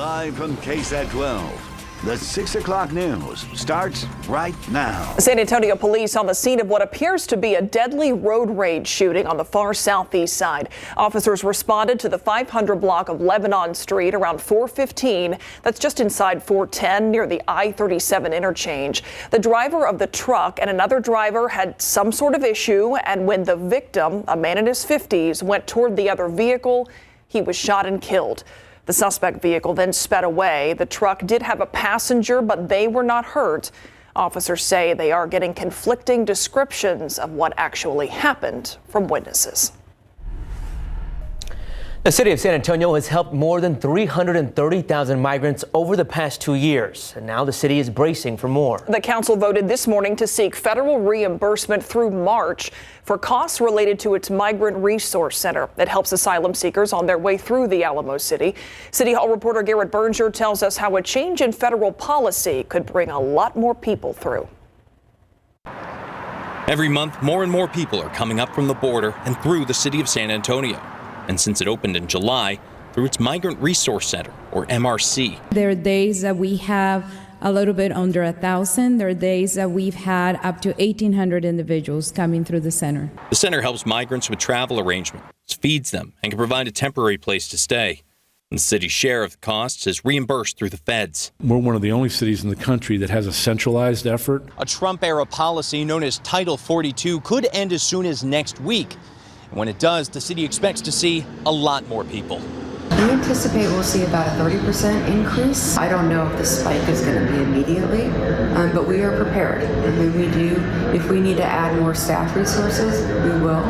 Live from KSAT 12, the 6 o'clock news starts right now. San Antonio police on the scene of what appears to be a deadly road rage shooting on the far southeast side. Officers responded to the 500 block of Lebanon Street around 4:15. That's just inside 410 near the I-37 interchange. The driver of the truck and another driver had some sort of issue, and when the victim, a man in his 50s, went toward the other vehicle, he was shot and killed. The suspect vehicle then sped away. The truck did have a passenger, but they were not hurt. Officers say they are getting conflicting descriptions of what actually happened from witnesses. The city of San Antonio has helped more than 330,000 migrants over the past 2 years, and now the city is bracing for more. The council voted this morning to seek federal reimbursement through March for costs related to its Migrant Resource Center that helps asylum seekers on their way through the Alamo City. City Hall reporter Garrett Berger tells us how a change in federal policy could bring a lot more people through. Every month, more and more people are coming up from the border and through the city of San Antonio. And since it opened in July, through its Migrant Resource Center, or MRC. There are days that we have a little bit under 1,000. There are days that we've had up to 1,800 individuals coming through the center. The center helps migrants with travel arrangements, feeds them, and can provide a temporary place to stay. And the city's share of the costs is reimbursed through the feds. We're one of the only cities in the country that has a centralized effort. A Trump-era policy known as Title 42 could end as soon as next week. And when it does, the city expects to see a lot more people. We anticipate we'll see about a 30% increase. I don't know if the spike is going to be immediately, but we are prepared. I mean, we do, if we need to add more staff resources, we will,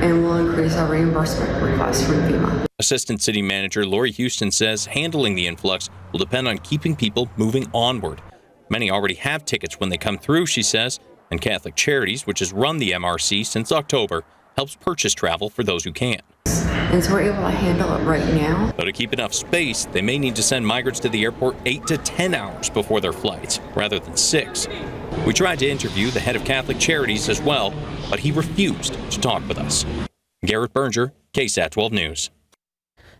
and we'll increase our reimbursement requests from FEMA. Assistant City Manager Lori Houston says handling the influx will depend on keeping people moving onward. Many already have tickets when they come through, she says, and Catholic Charities, which has run the MRC since October, helps purchase travel for those who can't. And so we're able to handle it right now. But to keep enough space, they may need to send migrants to the airport 8 to 10 hours before their flights, rather than 6. We tried to interview the head of Catholic Charities as well, but he refused to talk with us. Garrett Berger, KSAT 12 News.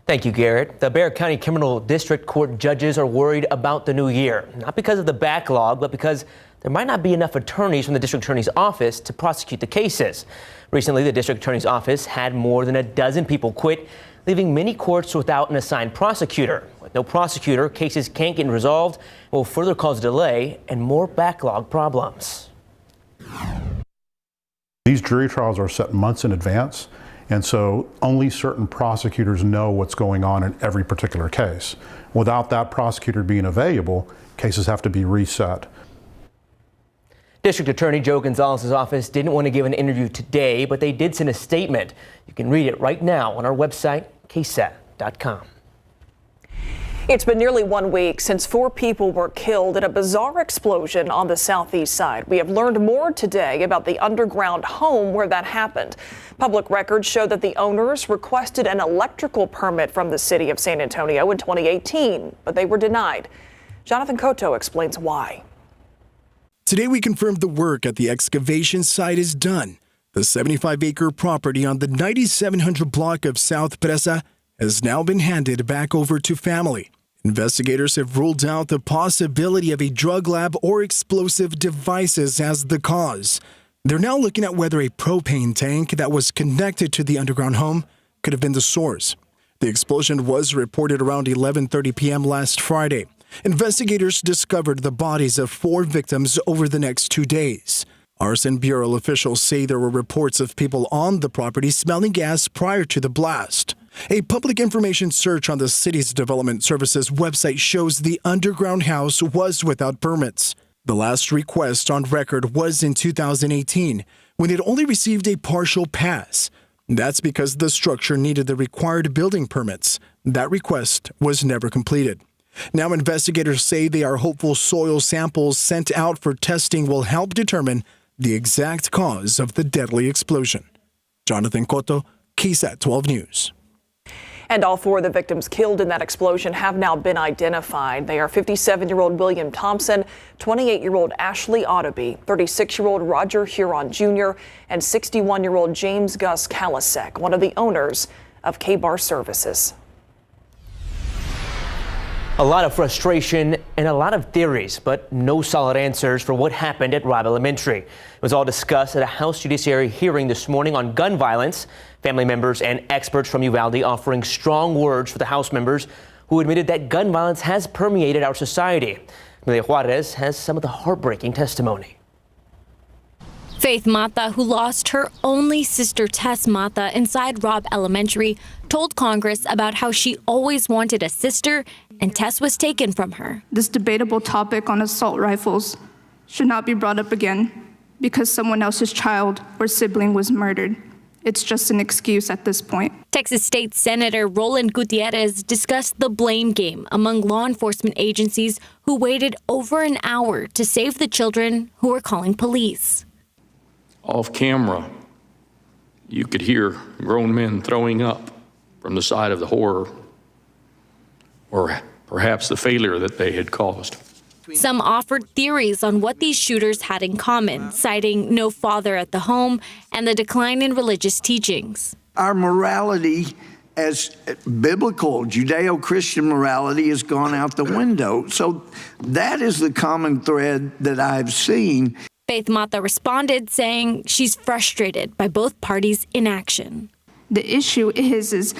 Thank you, Garrett. The Bexar County Criminal District Court judges are worried about the new year, not because of the backlog, but because there might not be enough attorneys from the district attorney's office to prosecute the cases. Recently, the district attorney's office had more than a dozen people quit, leaving many courts without an assigned prosecutor. With no prosecutor, cases can't get resolved, will further cause delay and more backlog problems. These jury trials are set months in advance, and so only certain prosecutors know what's going on in every particular case. Without that prosecutor being available, cases have to be reset. District Attorney Joe Gonzalez's office didn't want to give an interview today, but they did send a statement. You can read it right now on our website, KSAT.com. It's been nearly 1 week since 4 people were killed in a bizarre explosion on the southeast side. We have learned more today about the underground home where that happened. Public records show that the owners requested an electrical permit from the city of San Antonio in 2018, but they were denied. Jonathan Cotto explains why. Today we confirmed the work at the excavation site is done. The 75-acre property on the 9700 block of South Presa has now been handed back over to family. Investigators have ruled out the possibility of a drug lab or explosive devices as the cause. They're now looking at whether a propane tank that was connected to the underground home could have been the source. The explosion was reported around 11:30 p.m. last Friday. Investigators discovered the bodies of 4 victims over the next 2 days. Arson Bureau officials say there were reports of people on the property smelling gas prior to the blast. A public information search on the city's development services website shows the underground house was without permits. The last request on record was in 2018, when it only received a partial pass. That's because the structure needed the required building permits. That request was never completed. Now investigators say they are hopeful soil samples sent out for testing will help determine the exact cause of the deadly explosion. Jonathan Cotto, KSAT 12 News. And all 4 of the victims killed in that explosion have now been identified. They are 57-year-old William Thompson, 28-year-old Ashley Ottoby, 36-year-old Roger Huron Jr., and 61-year-old James Gus Kalasek, one of the owners of K-Bar Services. A lot of frustration and a lot of theories, but no solid answers for what happened at Robb Elementary. It was all discussed at a House Judiciary hearing this morning on gun violence. Family members and experts from Uvalde offering strong words for the House members who admitted that gun violence has permeated our society. Amelia Juarez has some of the heartbreaking testimony. Faith Mata, who lost her only sister Tess Mata inside Robb Elementary, told Congress about how she always wanted a sister and Tess was taken from her. This debatable topic on assault rifles should not be brought up again because someone else's child or sibling was murdered. It's just an excuse at this point. Texas State Senator Roland Gutierrez discussed the blame game among law enforcement agencies who waited over an hour to save the children who were calling police. Off camera, you could hear grown men throwing up from the side of the horror or perhaps the failure that they had caused. Some offered theories on what these shooters had in common, citing no father at the home and the decline in religious teachings. Our morality as biblical, Judeo-Christian morality has gone out the window. So that is the common thread that I've seen. Faith Mata responded, saying she's frustrated by both parties' inaction. The issue is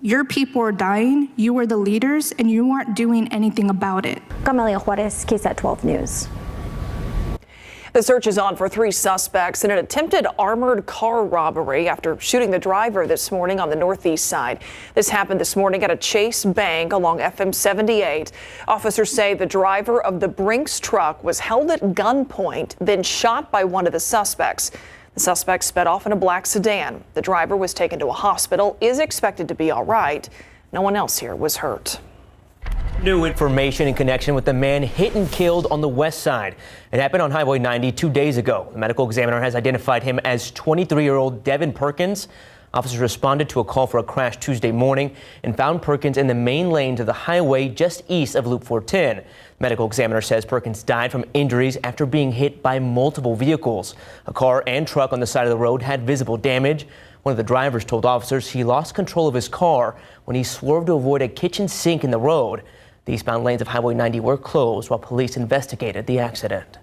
your people are dying, you are the leaders, and you aren't doing anything about it. Amelia Juarez, KSAT 12 News. The search is on for 3 suspects in an attempted armored car robbery after shooting the driver this morning on the northeast side. This happened this morning at a Chase Bank along FM 78. Officers say the driver of the Brinks truck was held at gunpoint, then shot by one of the suspects. The suspect sped off in a black sedan. The driver was taken to a hospital, is expected to be all right. No one else here was hurt. New information in connection with the man hit and killed on the west side. It happened on Highway 90 2 days ago. The medical examiner has identified him as 23-year-old Devin Perkins. Officers responded to a call for a crash Tuesday morning and found Perkins in the main lanes of the highway just east of Loop 410. Medical examiner says Perkins died from injuries after being hit by multiple vehicles. A car and truck on the side of the road had visible damage. One of the drivers told officers he lost control of his car when he swerved to avoid a kitchen sink in the road. The eastbound lanes of Highway 90 were closed while police investigated the accident.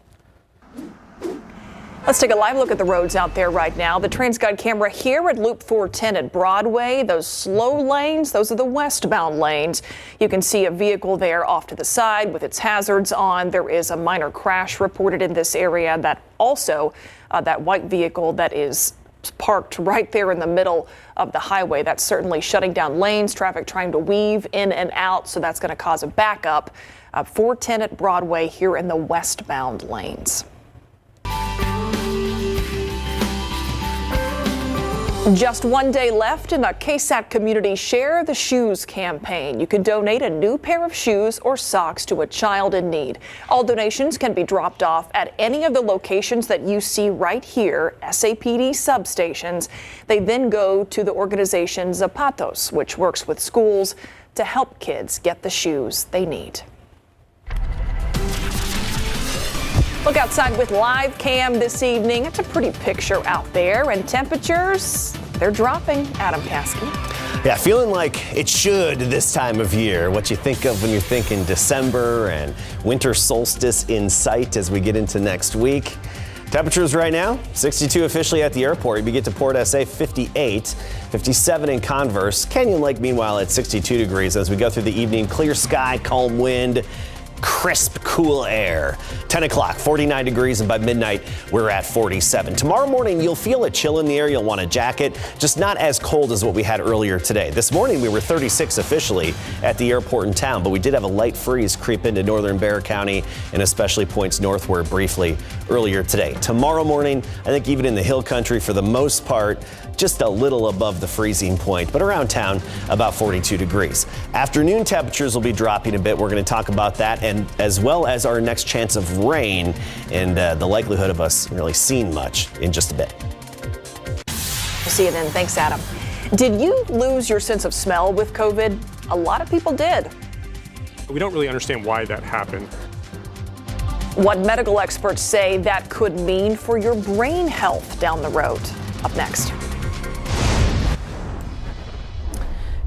Let's take a live look at the roads out there right now. The TransGuide camera here at Loop 410 at Broadway. Those slow lanes, those are the westbound lanes. You can see a vehicle there off to the side with its hazards on. There is a minor crash reported in this area. That also, that white vehicle that is parked right there in the middle of the highway. That's certainly shutting down lanes, traffic trying to weave in and out, so that's going to cause a backup. 410 at Broadway here in the westbound lanes. Just 1 day left in the KSAT Community Share the Shoes campaign. You can donate a new pair of shoes or socks to a child in need. All donations can be dropped off at any of the locations that you see right here, SAPD substations. They then go to the organization Zapatos, which works with schools to help kids get the shoes they need. Look outside with live cam this evening. It's a pretty picture out there, and temperatures, they're dropping. Adam Caskey. Yeah, feeling like it should this time of year. What you think of when you're thinking December and winter solstice in sight as we get into next week. Temperatures right now, 62 officially at the airport. We get to Port SA, 58, 57 in Converse. Canyon Lake, meanwhile, at 62 degrees as we go through the evening. Clear sky, calm wind, crisp, cool air. 10 o'clock, 49 degrees, and by midnight, we're at 47. Tomorrow morning, you'll feel a chill in the air. You'll want a jacket, just not as cold as what we had earlier today. This morning, we were 36 officially at the airport in town, but we did have a light freeze creep into northern Bexar County and especially points northward briefly earlier today. Tomorrow morning, I think even in the hill country, for the most part, just a little above the freezing point, but around town, about 42 degrees. Afternoon temperatures will be dropping a bit. We're going to talk about that, and as well as our next chance of rain and the likelihood of us really seeing much in just a bit. See you then. Thanks, Adam. Did you lose your sense of smell with COVID? A lot of people did. We don't really understand why that happened. What medical experts say that could mean for your brain health down the road. Up next.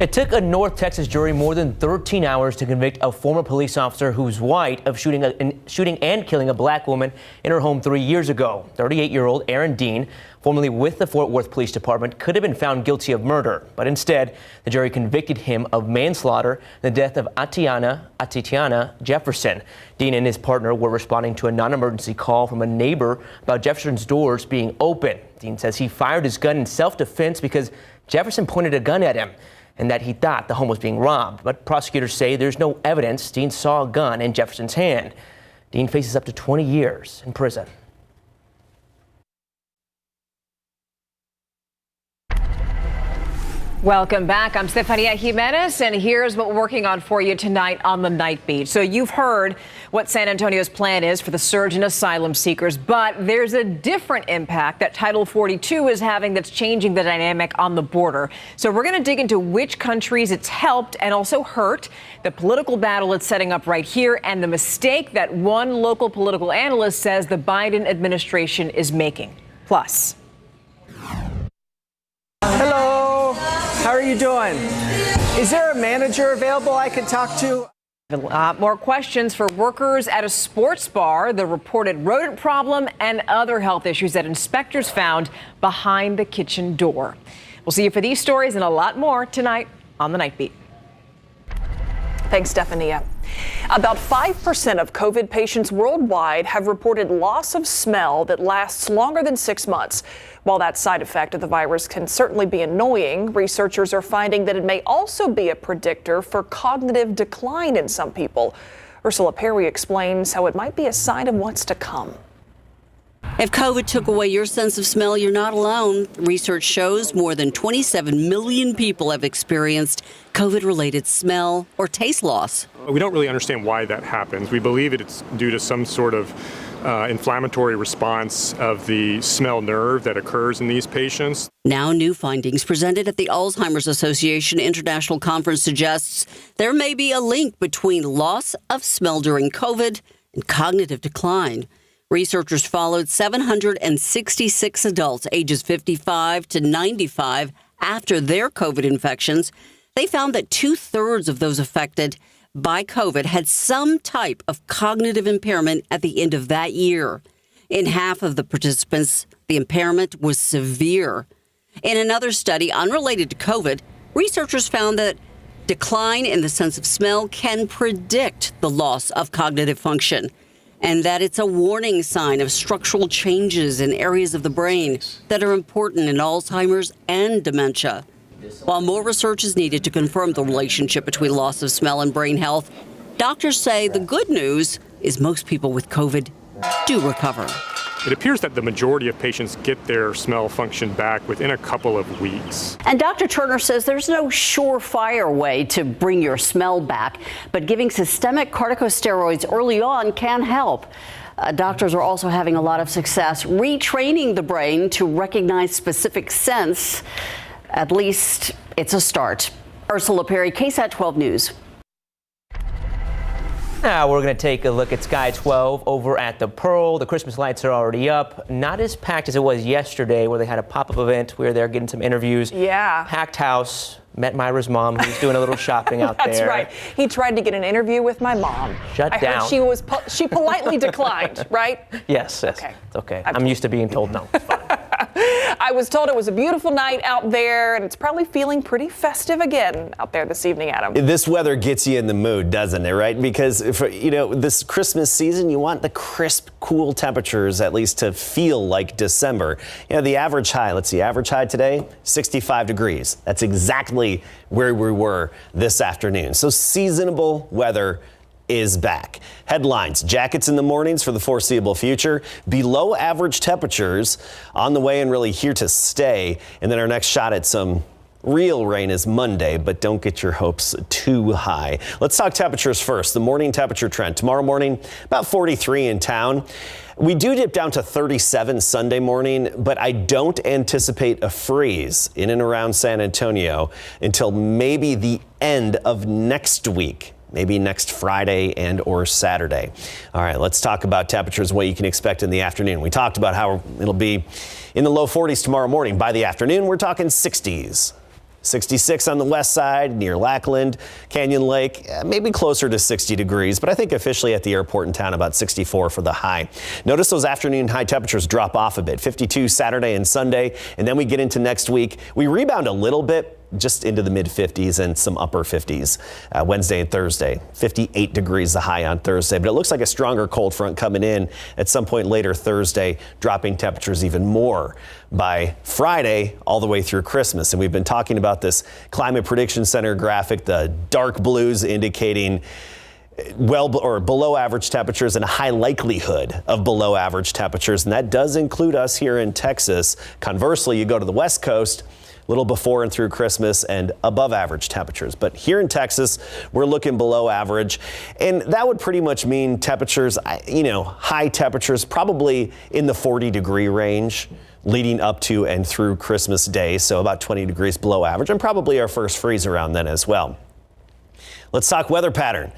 It took a North Texas jury more than 13 hours to convict a former police officer who's white of shooting and killing a black woman in her home 3 years ago. 38-year-old Aaron Dean, formerly with the Fort Worth Police Department, could have been found guilty of murder, but instead the jury convicted him of manslaughter in the death of Atatiana Jefferson. Dean and his partner were responding to a non-emergency call from a neighbor about Jefferson's doors being open. Dean says he fired his gun in self-defense because Jefferson pointed a gun at him and that he thought the home was being robbed. But prosecutors say there's no evidence Dean saw a gun in Jefferson's hand. Dean faces up to 20 years in prison. Welcome back. I'm Stefania Jimenez, and here's what we're working on for you tonight on the Nightbeat. So you've heard what San Antonio's plan is for the surge in asylum seekers, but there's a different impact that Title 42 is having that's changing the dynamic on the border. So we're going to dig into which countries it's helped and also hurt, the political battle it's setting up right here, and the mistake that one local political analyst says the Biden administration is making. Plus. Hello. How are you doing? Is there a manager available I could talk to? A lot more questions for workers at a sports bar, the reported rodent problem, and other health issues that inspectors found behind the kitchen door. We'll see you for these stories and a lot more tonight on the Nightbeat. Thanks, Stefania. About 5% of COVID patients worldwide have reported loss of smell that lasts longer than 6 months. While that side effect of the virus can certainly be annoying, researchers are finding that it may also be a predictor for cognitive decline in some people. Ursula Perry explains how it might be a sign of what's to come. If COVID took away your sense of smell, you're not alone. Research shows more than 27 million people have experienced COVID-related smell or taste loss. We don't really understand why that happens. We believe it's due to some sort of inflammatory response of the smell nerve that occurs in these patients. Now new findings presented at the Alzheimer's Association International Conference suggests there may be a link between loss of smell during COVID and cognitive decline. Researchers followed 766 adults ages 55 to 95 after their COVID infections. They found that 2/3 of those affected by COVID had some type of cognitive impairment at the end of that year. In half of the participants, the impairment was severe. In another study unrelated to COVID, researchers found that decline in the sense of smell can predict the loss of cognitive function, and that it's a warning sign of structural changes in areas of the brain that are important in Alzheimer's and dementia. While more research is needed to confirm the relationship between loss of smell and brain health, doctors say the good news is most people with COVID do recover. It appears that the majority of patients get their smell function back within a couple of weeks. And Dr. Turner says there's no surefire way to bring your smell back, but giving systemic corticosteroids early on can help. Doctors are also having a lot of success retraining the brain to recognize specific scents. At least it's a start. Ursula Perry, KSAT 12 News. Now we're going to take a look at Sky 12 over at the Pearl. The Christmas lights are already up. Not as packed as it was yesterday where they had a pop-up event. We were there getting some interviews. Yeah. Packed house. Met Myra's mom, who's doing a little shopping out That's there. That's right. He tried to get an interview with my mom. Shut down. Heard she politely declined, right? Yes. Okay. It's okay. I'm used to being told no. It's fine. I was told it was a beautiful night out there, and it's probably feeling pretty festive again out there this evening, Adam. This weather gets you in the mood, doesn't it, right? Because, this Christmas season, you want the crisp, cool temperatures at least to feel like December. The average high, let's see, average high today, 65 degrees. That's exactly where we were this afternoon. So seasonable weather is back. Headlines, jackets in the mornings for the foreseeable future, below average temperatures on the way and really here to stay. And then our next shot at some real rain is Monday, but don't get your hopes too high. Let's talk temperatures first. The morning temperature trend. Tomorrow morning, about 43 in town. We do dip down to 37 Sunday morning, but I don't anticipate a freeze in and around San Antonio until maybe the end of next week. Maybe next Friday and or Saturday. All right, let's talk about temperatures, what you can expect in the afternoon. We talked about how it'll be in the low 40s tomorrow morning. By the afternoon, we're talking 60s. 66 on the west side near Lackland, Canyon Lake, maybe closer to 60 degrees, but I think officially at the airport in town about 64 for the high. Notice those afternoon high temperatures drop off a bit, 52 Saturday and Sunday, and then we get into next week. We rebound a little bit, just into the mid 50s and some upper 50s Wednesday and Thursday. 58 degrees the high on Thursday, but it looks like a stronger cold front coming in at some point later Thursday, dropping temperatures even more by Friday all the way through Christmas. And we've been talking about this Climate Prediction Center graphic, the dark blues indicating well or below average temperatures and a high likelihood of below average temperatures. And that does include us here in Texas. Conversely, you go to the West Coast, little before and through Christmas and above average temperatures. But here in Texas, we're looking below average. And that would pretty much mean temperatures, high temperatures, probably in the 40-degree range leading up to and through Christmas Day. So about 20 degrees below average and probably our first freeze around then as well. Let's talk weather pattern.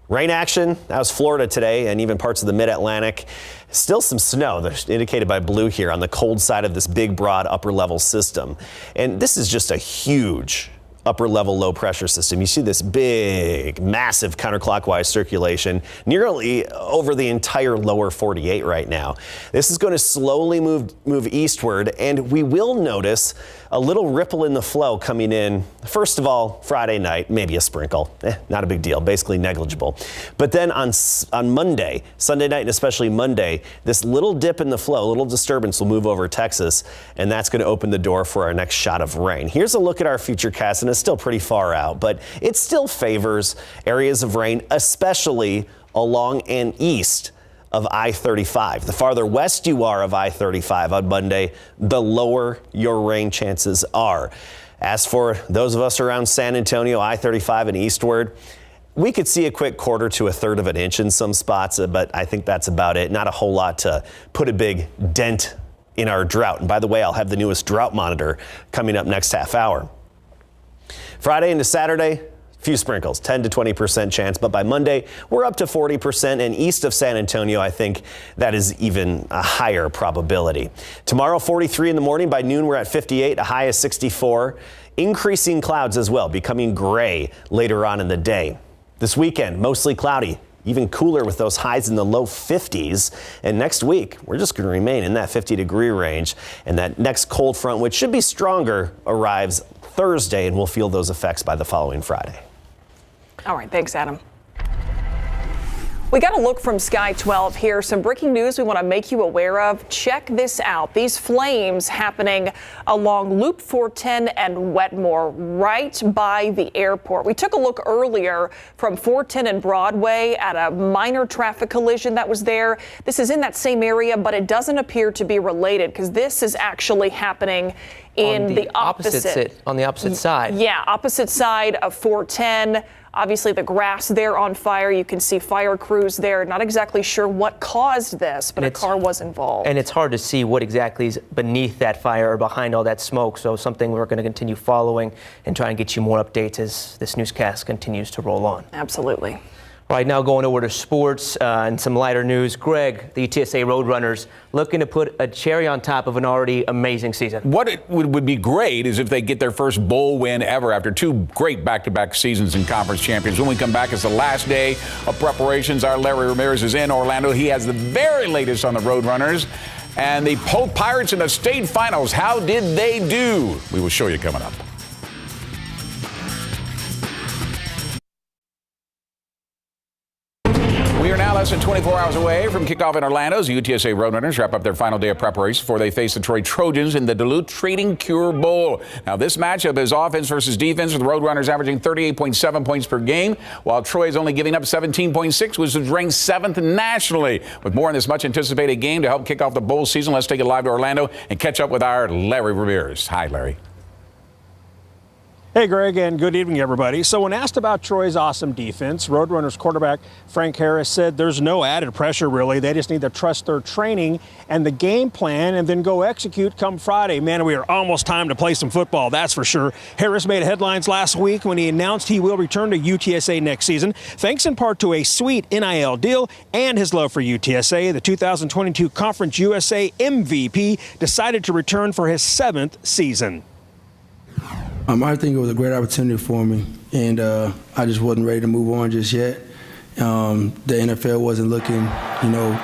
Rain action, that was Florida today and even parts of the mid-Atlantic. Still some snow, that's indicated by blue here on the cold side of this big, broad upper level system. And this is just a huge upper level low pressure system. You see this big, massive counterclockwise circulation nearly over the entire lower 48 right now. This is going to slowly move eastward, and we will notice a little ripple in the flow coming in. First of all, Friday night, maybe a sprinkle, not a big deal, basically negligible. But then on Monday, Sunday night and especially Monday, this little dip in the flow, a little disturbance will move over Texas, and that's going to open the door for our next shot of rain. Here's a look at our futurecast, and it's still pretty far out, but it still favors areas of rain, especially along and east of I-35. The farther west you are of I-35 on Monday, the lower your rain chances are. As for those of us around San Antonio, I-35 and eastward, we could see a quick quarter to a third of an inch in some spots, but I think that's about it. Not a whole lot to put a big dent in our drought. And by the way, I'll have the newest drought monitor coming up next half hour. Friday into Saturday, few sprinkles, 10 to 20% chance, but by Monday, we're up to 40%, and east of San Antonio, I think that is even a higher probability. Tomorrow, 43 in the morning. By noon, we're at 58, a high of 64. Increasing clouds as well, becoming gray later on in the day. This weekend, mostly cloudy, even cooler with those highs in the low 50s. And next week, we're just going to remain in that 50-degree range. And that next cold front, which should be stronger, arrives Thursday, and we'll feel those effects by the following Friday. All right, thanks, Adam. We got a look from Sky 12 here. Some breaking news we want to make you aware of. Check this out. These flames happening along Loop 410 and Wetmore, right by the airport. We took a look earlier from 410 and Broadway at a minor traffic collision that was there. This is in that same area, but it doesn't appear to be related because this is actually happening in the opposite on the opposite side. Yeah, opposite side of 410. Obviously, the grass there on fire. You can see fire crews there. Not exactly sure what caused this, but a car was involved. And it's hard to see what exactly is beneath that fire or behind all that smoke. So something we're going to continue following and try and get you more updates as this newscast continues to roll on. Absolutely. Right now, going over to sports and some lighter news. Greg, the UTSA Roadrunners looking to put a cherry on top of an already amazing season. What it would be great is if they get their first bowl win ever after two great back-to-back seasons in conference champions. When we come back, it's the last day of preparations. Our Larry Ramirez is in Orlando. He has the very latest on the Roadrunners. And the Polk Pirates in the state finals. How did they do? We will show you coming up. We are now less than 24 hours away from kickoff in Orlando as the UTSA Roadrunners wrap up their final day of preparation before they face the Troy Trojans in the Duluth Trading Cure Bowl. Now, this matchup is offense versus defense, with the Roadrunners averaging 38.7 points per game, while Troy is only giving up 17.6, which is ranked 7th nationally. With more on this much-anticipated game to help kick off the bowl season, let's take it live to Orlando and catch up with our Larry Ramirez. Hi, Larry. Hey, Greg, and good evening, everybody. So when asked about Troy's awesome defense, Roadrunners quarterback Frank Harris said there's no added pressure, really. They just need to trust their training and the game plan and then go execute come Friday. Man, we are almost time to play some football, that's for sure. Harris made headlines last week when he announced he will return to UTSA next season, thanks in part to a sweet NIL deal and his love for UTSA. The 2022 Conference USA MVP decided to return for his 7th season. I think it was a great opportunity for me, and I just wasn't ready to move on just yet. The NFL wasn't looking,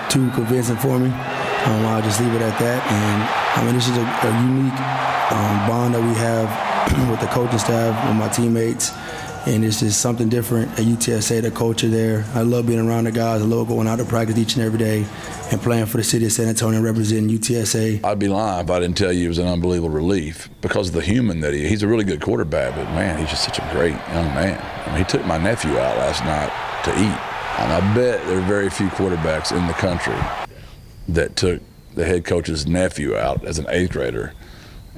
too convincing for me. I'll just leave it at that. And this is a unique bond that we have with the coaching staff, with my teammates, and it's just something different at UTSA, the culture there. I love being around the guys. I love going out to practice each and every day and playing for the city of San Antonio, representing UTSA. I'd be lying if I didn't tell you it was an unbelievable relief because of the human that he's a really good quarterback, but man, he's just such a great young man. I mean, he took my nephew out last night to eat. And I bet there are very few quarterbacks in the country that took the head coach's nephew out as an 8th grader,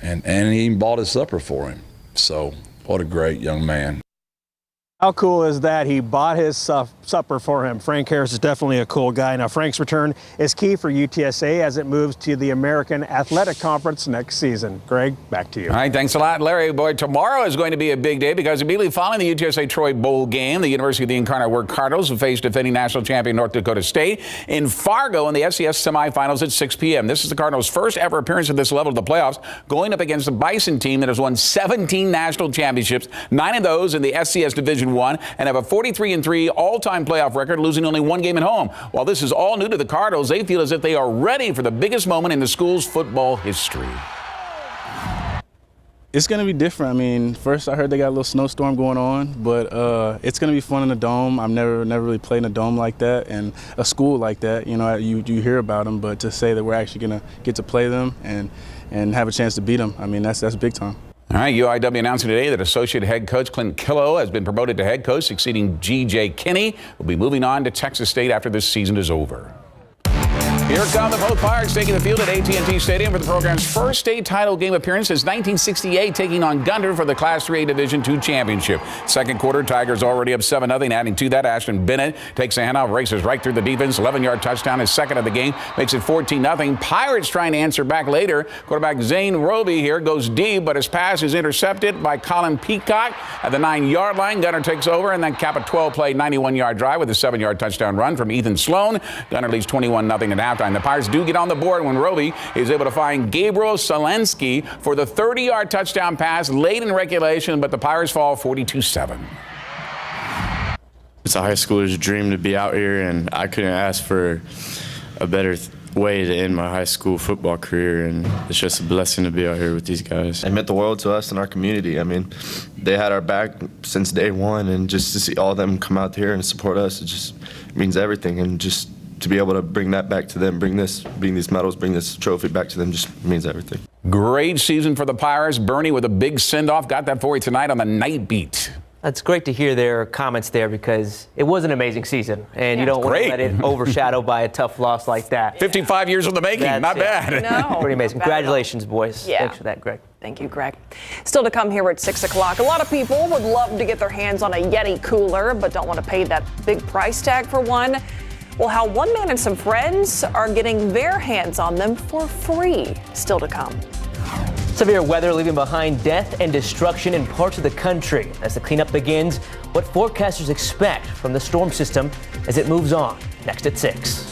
and he even bought his supper for him. So what a great young man. How cool is that? He bought his supper for him. Frank Harris is definitely a cool guy. Now, Frank's return is key for UTSA as it moves to the American Athletic Conference next season. Greg, back to you. All right, thanks a lot, Larry. Boy, tomorrow is going to be a big day because immediately following the UTSA Troy Bowl game, the University of the Incarnate Word Cardinals will face defending national champion North Dakota State in Fargo in the FCS semifinals at 6 p.m. This is the Cardinals' first ever appearance at this level of the playoffs, going up against the Bison team that has won 17 national championships, 9 of those in the FCS Division I, and have a 43-3 all-time playoff record, losing only 1 game at home. While this is all new to the Cardinals, they feel as if they are ready for the biggest moment in the school's football history. It's going to be different. I mean, first I heard they got a little snowstorm going on, but it's going to be fun in the dome. I've never really played in a dome like that and a school like that. You hear about them, but to say that we're actually going to get to play them and have a chance to beat them, I mean, that's big time. All right, UIW announcing today that associate head coach Clint Killow has been promoted to head coach, succeeding G.J. Kinney, will be moving on to Texas State after this season is over. Here come the both Pirates taking the field at AT&T Stadium for the program's first state title game appearance since 1968, taking on Gunter for the Class 3A Division II championship. Second quarter, Tigers already up 7-0. Adding to that, Ashton Bennett takes a handoff, races right through the defense. 11-yard touchdown, his second of the game, makes it 14-0. Pirates trying to answer back later. Quarterback Zane Roby here goes deep, but his pass is intercepted by Colin Peacock at the 9-yard line. Gunter takes over and then cap a 12-play, 91-yard drive with a 7-yard touchdown run from Ethan Sloan. Gunter leads 21-0 at half. The Pirates do get on the board when Roby is able to find Gabriel Selensky for the 30-yard touchdown pass late in regulation, but the Pirates fall 42-7. It's a high schooler's dream to be out here, and I couldn't ask for a better way to end my high school football career, and it's just a blessing to be out here with these guys. It meant the world to us and our community. I mean, they had our back since day one, and just to see all of them come out here and support us, it just means everything. And just to be able to bring that back to them, bring these medals, bring this trophy back to them just means everything. Great season for the Pirates. Bernie with a big send-off. Got that for you tonight on the Nightbeat. That's great to hear their comments there because it was an amazing season, and you don't want to let it overshadowed by a tough loss like that. 55 years in the making. Not bad. No, pretty amazing. Congratulations, boys. Yeah. Thanks for that, Greg. Thank you, Greg. Still to come here at 6 o'clock. A lot of people would love to get their hands on a Yeti cooler, but don't want to pay that big price tag for one. Well, how one man and some friends are getting their hands on them for free. Still to come. Severe weather leaving behind death and destruction in parts of the country. As the cleanup begins, what forecasters expect from the storm system as it moves on. Next at 6.